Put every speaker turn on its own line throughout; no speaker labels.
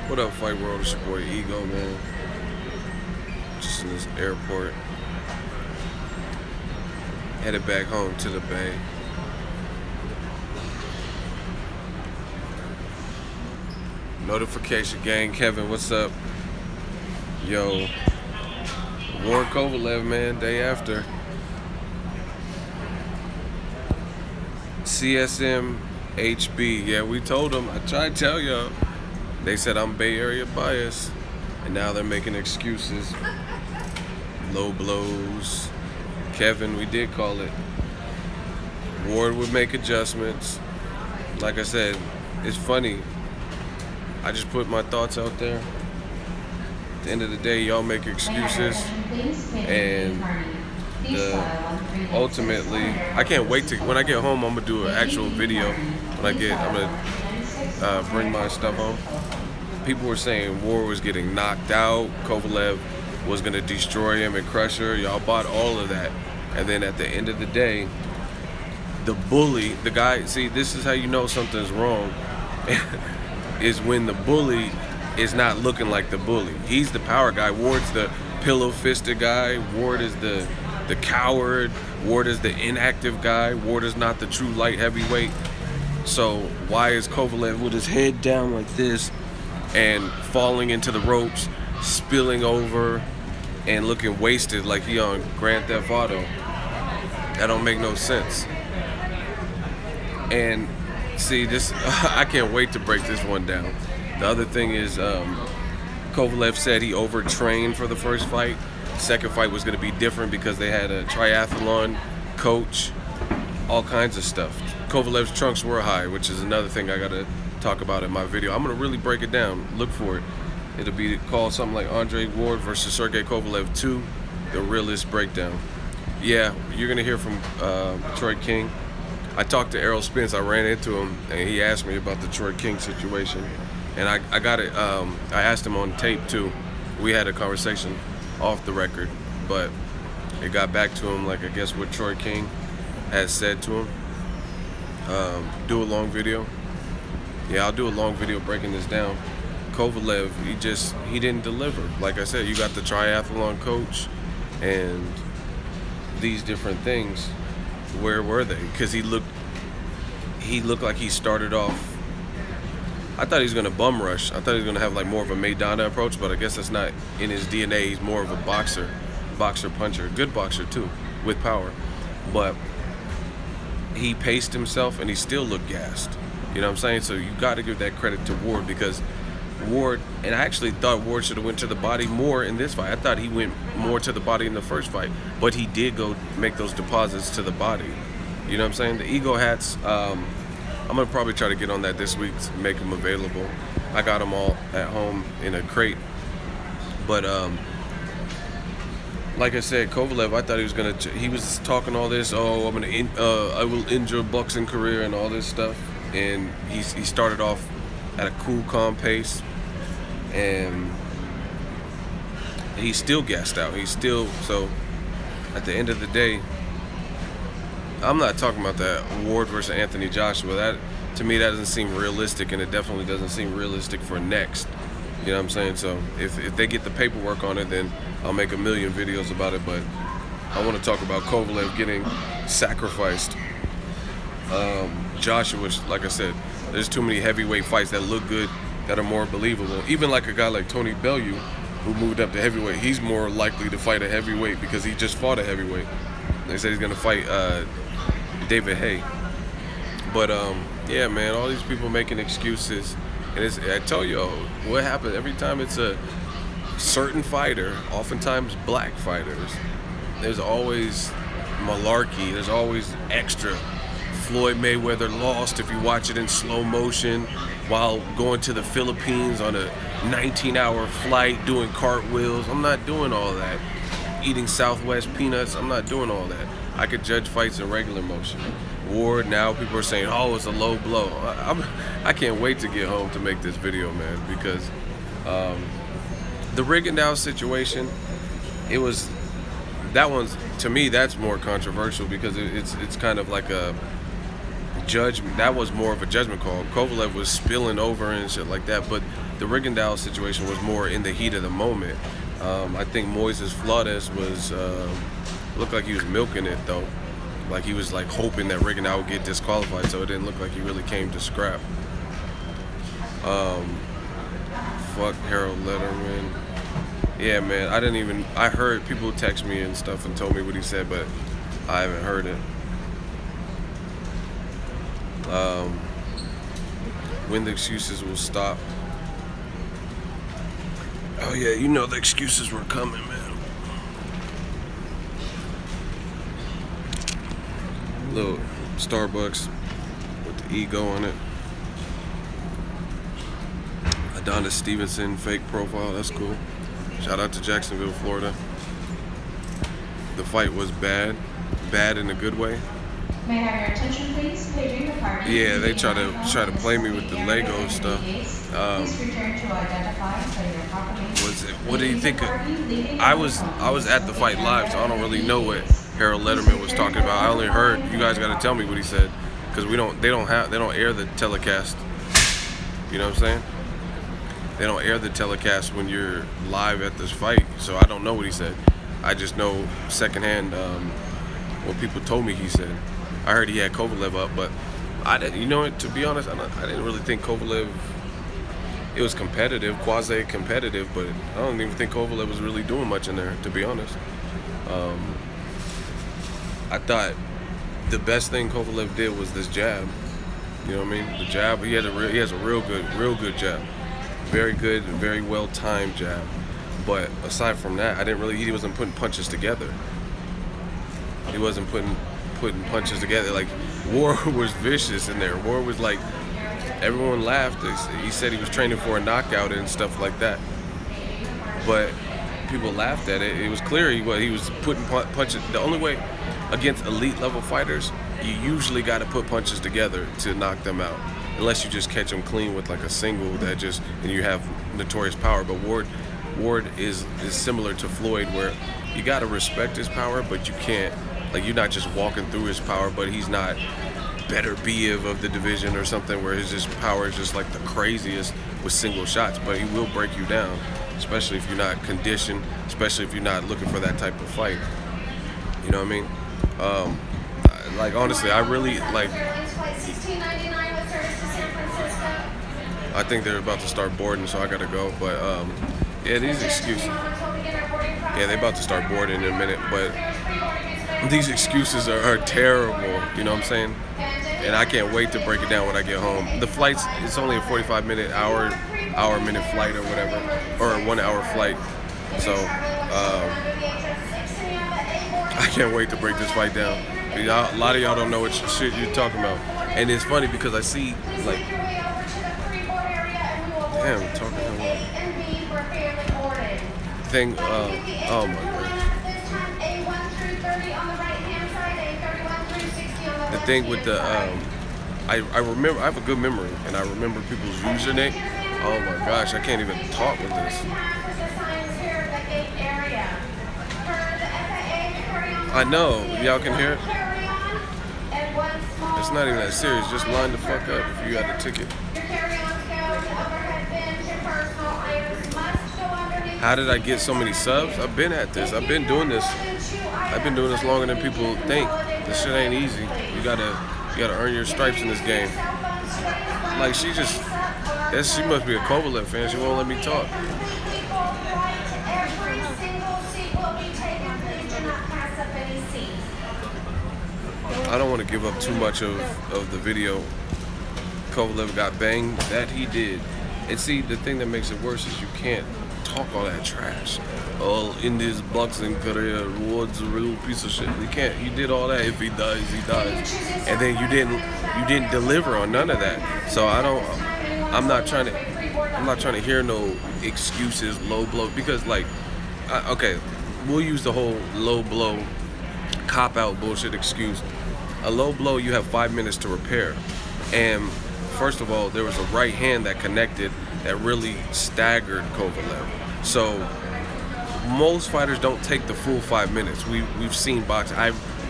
What up, Fight World? It's your boy Ego, man. Just in this airport. Headed back home to the Bay. Notification gang, Kevin, what's up? Yo, Ward KOVALEV, man, day after. CSM HB, yeah, we told them. I tried to tell y'all. They said I'm Bay Area biased, and now they're making excuses. Low blows. Kevin, we did call it. Ward would make adjustments. Like I said, it's funny. I just put my thoughts out there. At the end of the day, y'all make excuses, and ultimately, I can't wait to. When I get home, I'm gonna do an actual video. I'm gonna bring my stuff home. People were saying Ward was getting knocked out. KOVALEV was gonna destroy him and crush her. Y'all bought all of that, and then at the end of the day, the bully, the guy. See, this is how you know something's wrong. Is when the bully is not looking like the bully. He's the power guy. Ward's the pillow-fisted guy. Ward is the coward. Ward is the inactive guy. Ward is not the true light heavyweight. So why is KOVALEV with his head down like this and falling into the ropes, spilling over, and looking wasted like he on Grand Theft Auto? That don't make no sense. And see, this I can't wait to break this one down. The other thing is, KOVALEV said he overtrained for the first fight. Second fight was going to be different because they had a triathlon coach, all kinds of stuff. KOVALEV's trunks were high, which is another thing I got to talk about in my video. I'm going to really break it down. Look for it. It'll be called something like Andre Ward versus Sergey Kovalev 2, the realist breakdown. Yeah, you're going to hear from Troy King. I talked to Errol Spence. I ran into him, and he asked me about the Troy King situation. And I got it. I asked him on tape, too. We had a conversation off the record, but it got back to him, like, I guess what Troy King has said to him. Do a long video. Yeah, I'll do a long video breaking this down. KOVALEV, he didn't deliver. Like I said, you got the triathlon coach and these different things. Where were they? Because he looked like he started off. I thought he was gonna bum rush. I thought he was gonna have like more of a Maidana approach, but I guess that's not in his DNA. He's more of a boxer puncher, good boxer too, with power. But he paced himself and he still looked gassed. You know what I'm saying? So you got to give that credit to Ward, because Ward, and I actually thought Ward should have went to the body more in this fight. I thought he went more to the body in the first fight, but he did go make those deposits to the body. You know what I'm saying? The ego hats, I'm going to probably try to get on that this week to make them available. I got them all at home in a crate. But like I said, KOVALEV, I thought he was talking all this, oh, I will end your boxing career and all this stuff. And he started off at a cool, calm pace, and he's still gassed out. So at the end of the day, I'm not talking about that Ward versus Anthony Joshua. That, to me, that doesn't seem realistic, and it definitely doesn't seem realistic for next. You know what I'm saying? So if they get the paperwork on it, then I'll make a million videos about it. But I want to talk about KOVALEV getting sacrificed. Joshua, like I said, there's too many heavyweight fights that look good, that are more believable. Even like a guy like Tony Bellew, who moved up to heavyweight, he's more likely to fight a heavyweight because he just fought a heavyweight. They said he's gonna fight David Hay. But yeah, man, all these people making excuses, and I tell you what happened every time it's a certain fighter, oftentimes black fighters. There's always malarkey. There's always extra. Floyd Mayweather lost, if you watch it in slow motion, while going to the Philippines on a 19-hour flight, doing cartwheels. I'm not doing all that. Eating Southwest peanuts, I'm not doing all that. I could judge fights in regular motion. Ward, now people are saying, oh, it's a low blow. I can't wait to get home to make this video, man, because the Rigondeaux situation, that one's, to me, that's more controversial, because it's kind of like a judgment. That was more of a judgment call. Kovalev was spilling over and shit like that, but the Rigondeaux situation was more in the heat of the moment. I think Moises Flores was looked like he was milking it though, like he was like hoping that Rigondeaux would get disqualified, so it didn't look like he really came to scrap. Fuck Harold Letterman. Yeah, man, I heard people text me and stuff and told me what he said, but I haven't heard it. When the excuses will stop. Oh yeah, you know the excuses were coming, man. Little Starbucks with the ego on it. Adonis Stevenson fake profile, that's cool. Shout out to Jacksonville, Florida. The fight was bad in a good way.
May I have your attention, please? Paging department.
Yeah, they try to play me with the Lego stuff.
Please return to identify so your property.
What do you think? I was at the fight live, so I don't really know what Harold Letterman was talking about. I only heard. You guys got to tell me what he said, because they don't air the telecast. You know what I'm saying? They don't air the telecast when you're live at this fight, so I don't know what he said. I just know secondhand what people told me he said. I heard he had Kovalev up, but I didn't. You know, to be honest, I didn't really think Kovalev. It was competitive, quasi-competitive, but I don't even think Kovalev was really doing much in there, to be honest. I thought the best thing Kovalev did was this jab. You know what I mean? The jab. He has a real good jab. Very good, very well timed jab. But aside from that, he wasn't putting punches together. He wasn't putting punches together. Like, War was vicious in there. War was like, everyone laughed. He said he was training for a knockout and stuff like that. But people laughed at it. It was clear he was putting punches. The only way against elite level fighters, you usually got to put punches together to knock them out. Unless you just catch them clean with like a single and you have notorious power. But Ward is similar to Floyd, where you got to respect his power, but you can't, like, you're not just walking through his power, but he's not Better Biev of the division or something where his power is just like the craziest with single shots, but he will break you down, especially if you're not conditioned, especially if you're not looking for that type of fight. You know what I mean? Like, honestly, I really like. I think they're about to start boarding, so I gotta go. But yeah, these excuses. Yeah, they're about to start boarding in a minute, but these excuses are terrible. You know what I'm saying? And I can't wait to break it down when I get home. The flights, it's only a 45-minute, hour-minute flight or whatever, or a 1 hour flight. So I can't wait to break this fight down. A lot of y'all don't know what shit you're talking about. And it's funny because I see, like, damn, I'm talking about thing, oh my god. The thing with the, I remember, I have a good memory, and I remember people's username. Oh my gosh, I can't even talk with this. I know, y'all can hear it. It's not even that serious, just line the fuck up if you got a ticket. How did I get so many subs? I've been at this. I've been doing this longer than people think. This shit ain't easy. You gotta earn your stripes in this game. Like, she must be a Kovalev fan. She won't let me talk. I don't want to give up too much of the video. Kovalev got banged. That he did. And see, the thing that makes it worse is you can't talk all that trash. Oh, in this boxing career, Ward's a real piece of shit. You can't. You did all that. If he dies, he dies. And then you didn't deliver on none of that. So I'm not trying to hear no excuses, low blow, because like, okay, we'll use the whole low blow cop out bullshit excuse. A low blow, you have 5 minutes to repair. And first of all, there was a right hand that connected that really staggered Kovalev. So most fighters don't take the full 5 minutes. We've seen boxing.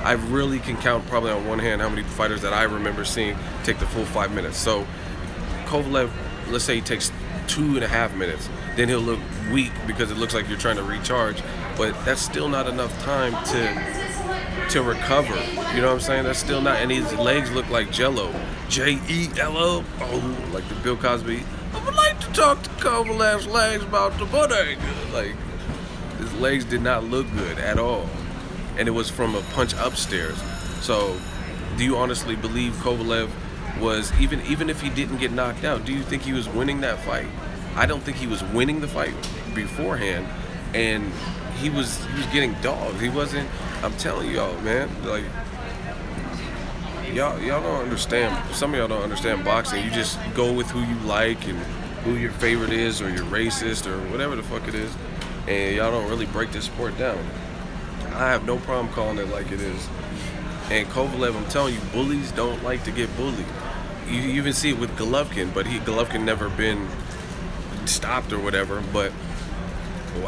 I really can count probably on one hand how many fighters that I remember seeing take the full 5 minutes. So Kovalev, let's say he takes 2.5 minutes, then he'll look weak because it looks like you're trying to recharge, but that's still not enough time to recover. You know what I'm saying? That's still not, and his legs look like Jello. Jello. Oh, like the Bill Cosby. I would like to talk to Kovalev's legs about the pudding. Like, his legs did not look good at all, and it was from a punch upstairs. So, do you honestly believe Kovalev was, even if he didn't get knocked out, do you think he was winning that fight? I don't think he was winning the fight beforehand, and he was getting dogged. He wasn't. I'm telling y'all, man, like, y'all don't understand. Some of y'all don't understand boxing. You just go with who you like and who your favorite is, or you're racist, or whatever the fuck it is, and y'all don't really break this sport down. I have no problem calling it like it is. And Kovalev, I'm telling you, bullies don't like to get bullied. You even see it with Golovkin, but Golovkin never been stopped or whatever, but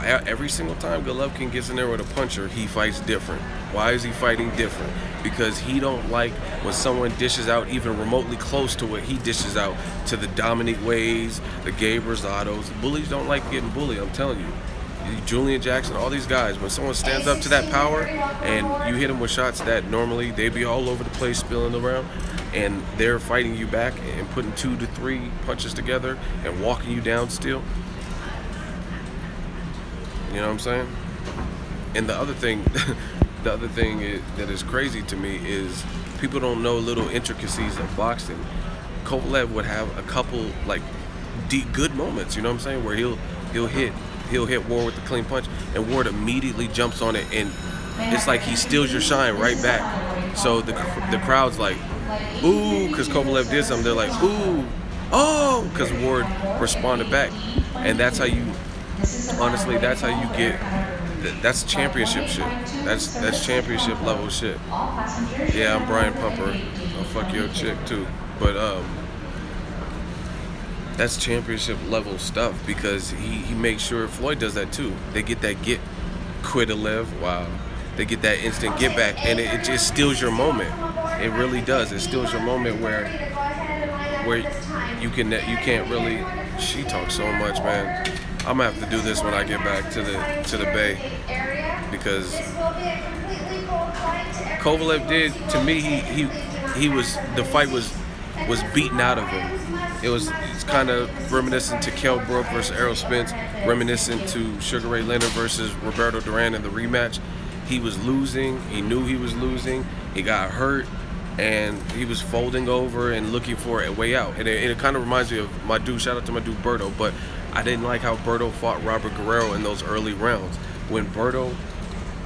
every single time Golovkin gets in there with a puncher, he fights different. Why is he fighting different? Because he don't like when someone dishes out even remotely close to what he dishes out, to the Dominic Ways, the Gabe Rosados. The bullies don't like getting bullied, I'm telling you. Julian Jackson, all these guys, when someone stands up to that power and you hit them with shots that normally they'd be all over the place spilling around, and they're fighting you back and putting 2 to 3 punches together and walking you down still. You know what I'm saying? And the other thing that is crazy to me is people don't know little intricacies of boxing. Kovalev would have a couple like good moments, you know what I'm saying, where he'll hit Ward with the clean punch, and Ward immediately jumps on it, and it's like he steals your shine right back. So the crowd's like, ooh, because Kovalev did something. They're like, ooh, oh, because Ward responded back. And that's how you, honestly, that's how you get, that's championship shit. That's championship level shit. Yeah, I'm Brian Pumper. I'll fuck your chick too. But that's championship level stuff, because he makes sure Floyd does that too. They get that quit-a-live. Wow. They get that instant get back, and it just steals your moment. It really does. It steals your moment where you can't really. She talks so much, man. I'm gonna have to do this when I get back to the Bay, because Kovalev did, to me, he was, the fight was beaten out of him. It's kind of reminiscent to Kell Brook versus Errol Spence, reminiscent to Sugar Ray Leonard versus Roberto Duran in the rematch. He was losing. He knew he was losing. He got hurt, and he was folding over and looking for a way out. And it kind of reminds me of my dude. Shout out to my dude Berto, but I didn't like how Berto fought Robert Guerrero in those early rounds. When Berto,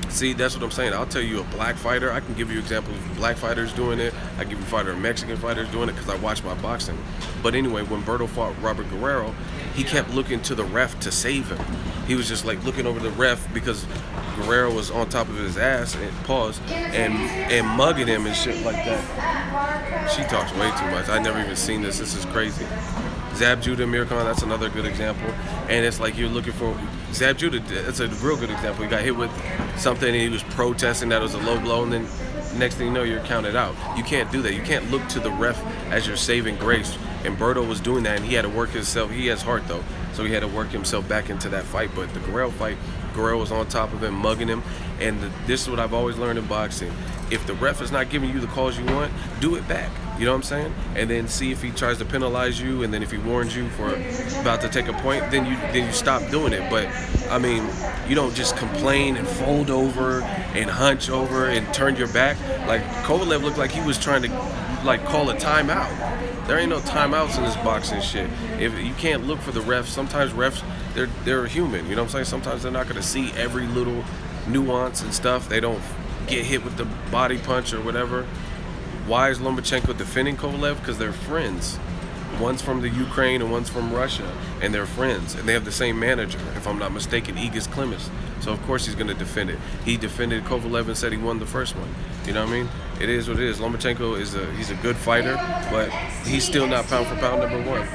see, that's what I'm saying. I'll tell you a black fighter. I can give you examples of black fighters doing it. I give you Mexican fighters doing it because I watch my boxing. But anyway, when Berto fought Robert Guerrero, he kept looking to the ref to save him. He was just like looking over the ref because Guerrero was on top of his ass and mugging him and shit like that. She talks way too much. I never even seen this. This is crazy. Zab Judah, Mirkan, that's another good example. And it's like you're looking for Zab Judah. That's a real good example. He got hit with something and he was protesting that it was a low blow, and then next thing you know, you're counted out. You can't do that. You can't look to the ref as your saving grace. And Berto was doing that, and he had to work himself. He has heart though, so he had to work himself back into that fight. But the Guerrero fight, Guerrero was on top of him, mugging him. And this is what I've always learned in boxing: if the ref is not giving you the calls you want, do it back. You know what I'm saying? And then see if he tries to penalize you, and then if he warns you for about to take a point, then you stop doing it. But I mean, you don't just complain and fold over and hunch over and turn your back. Like Kovalev looked like he was trying to like call a timeout. There ain't no timeouts in this boxing shit. If you can't look for the refs, sometimes refs they're human. You know what I'm saying? Sometimes they're not gonna see every little nuance and stuff. They don't get hit with the body punch or whatever. Why is Lomachenko defending Kovalev? Because they're friends. One's from the Ukraine and one's from Russia, and they're friends, and they have the same manager, if I'm not mistaken, Igis Klimas. So of course he's going to defend it. He defended Kovalev and said he won the first one. You know what I mean? It is what it is. Lomachenko he's a good fighter, but he's still not pound for pound number one.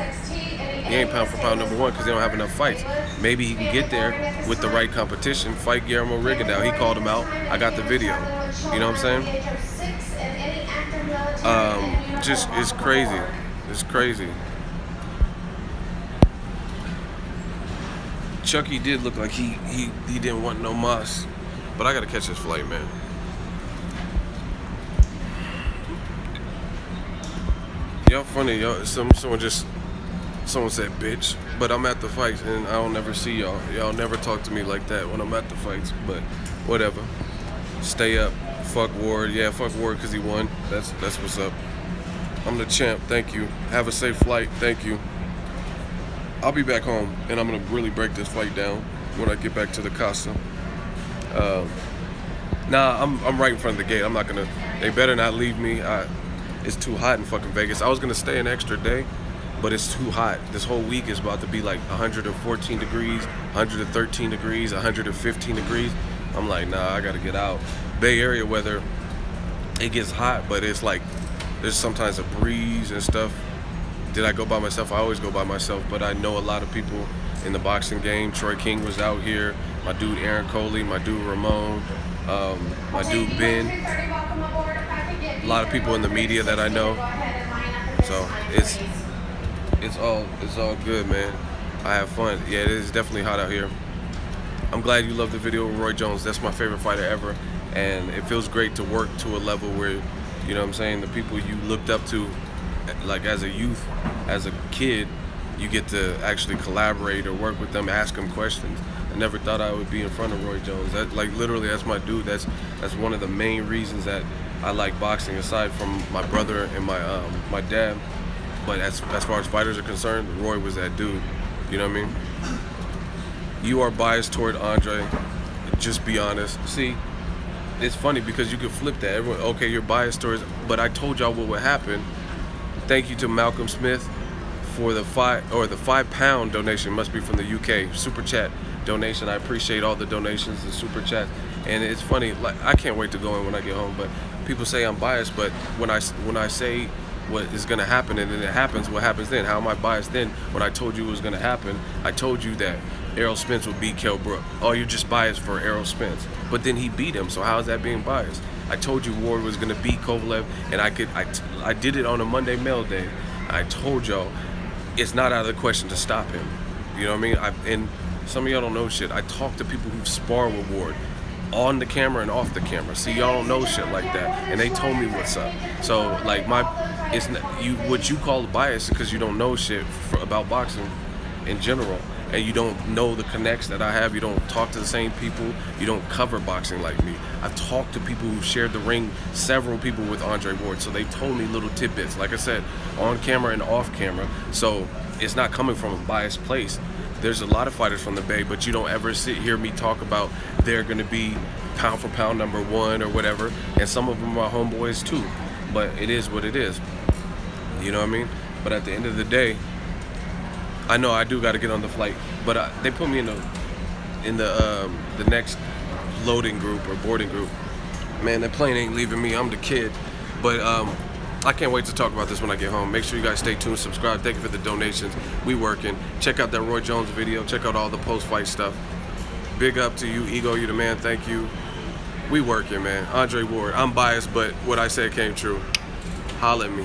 He ain't pound for pound number one because they don't have enough fights. Maybe he can get there with the right competition. Fight Guillermo Rigondeaux. He called him out. I got the video. You know what I'm saying? Just it's crazy. It's crazy. Chucky did look like he didn't want no muss, but I gotta catch this flight, man. Y'all funny, y'all. Someone said bitch, but I'm at the fights and I don't never see y'all. Y'all never talk to me like that when I'm at the fights, but whatever. Stay up. Fuck Ward. Yeah, fuck Ward because he won. That's what's up. I'm the champ. Thank you. Have a safe flight. Thank you. I'll be back home and I'm gonna really break this fight down when I get back to the casa. Nah, I'm right in front of the gate. I'm not gonna. They better not leave me. It's too hot in fucking Vegas. I was gonna stay an extra day, but it's too hot. This whole week is about to be like 114 degrees, 113 degrees, 115 degrees. I'm like, nah, I gotta get out. Bay Area weather, it gets hot, but it's like there's sometimes a breeze and stuff. Did I go by myself? I always go by myself, but I know a lot of people in the boxing game. Troy King was out here. My dude Aaron Coley, my dude Ramon, my dude Ben. A lot of people in the media that I know. So it's all good, man. I have fun. Yeah, it is definitely hot out here. I'm glad you love the video with Roy Jones. That's my favorite fighter ever, and it feels great to work to a level where, you know what I'm saying, the people you looked up to, like as a youth, as a kid, you get to actually collaborate or work with them, ask them questions. I never thought I would be in front of Roy Jones. That, like, literally, that's my dude. That's one of the main reasons that I like boxing, aside from my brother and my dad. But as far as fighters are concerned, Roy was that dude. You know what I mean? You are biased toward Andre. Just be honest. See, it's funny because you could flip that. Everyone, okay, you're biased towards, but I told y'all what would happen. Thank you to Malcolm Smith for the £5 donation. Must be from the UK. Super chat donation. I appreciate all the donations, the super chat. And it's funny, like, I can't wait to go in when I get home, but people say I'm biased, but when I say what is going to happen and then it happens, what happens then? How am I biased then? When I told you it was going to happen, I told you that Errol Spence would beat Kell Brook. Oh, you're just biased for Errol Spence. But then he beat him, so how is that being biased? I told you Ward was going to beat Kovalev, and I did it on a Monday mail day. I told y'all it's not out of the question to stop him. You know what I mean? And some of y'all don't know shit. I talk to people who've sparred with Ward on the camera and off the camera. See, y'all don't know shit like that, and they told me what's up. So, like, it's not, what you call bias because you don't know shit about boxing in general, and you don't know the connects that I have. You don't talk to the same people. You don't cover boxing like me. I've talked to people who've shared the ring, several people with Andre Ward, so they've told me little tidbits, like I said, on camera and off camera. So it's not coming from a biased place. There's a lot of fighters from the Bay, but you don't ever hear me talk about they're going to be pound for pound number one or whatever, and some of them are homeboys too. But it is what it is. You know what I mean? But at the end of the day, I know I do got to get on the flight, but they put me in the next loading group or boarding group. Man, that plane ain't leaving me. I'm the kid. But I can't wait to talk about this when I get home. Make sure you guys stay tuned, subscribe. Thank you for the donations. We working. Check out that Roy Jones video. Check out all the post-fight stuff. Big up to you, Ego. You the man. Thank you. We working, man. Andre Ward. I'm biased, but what I said came true. Holla at me.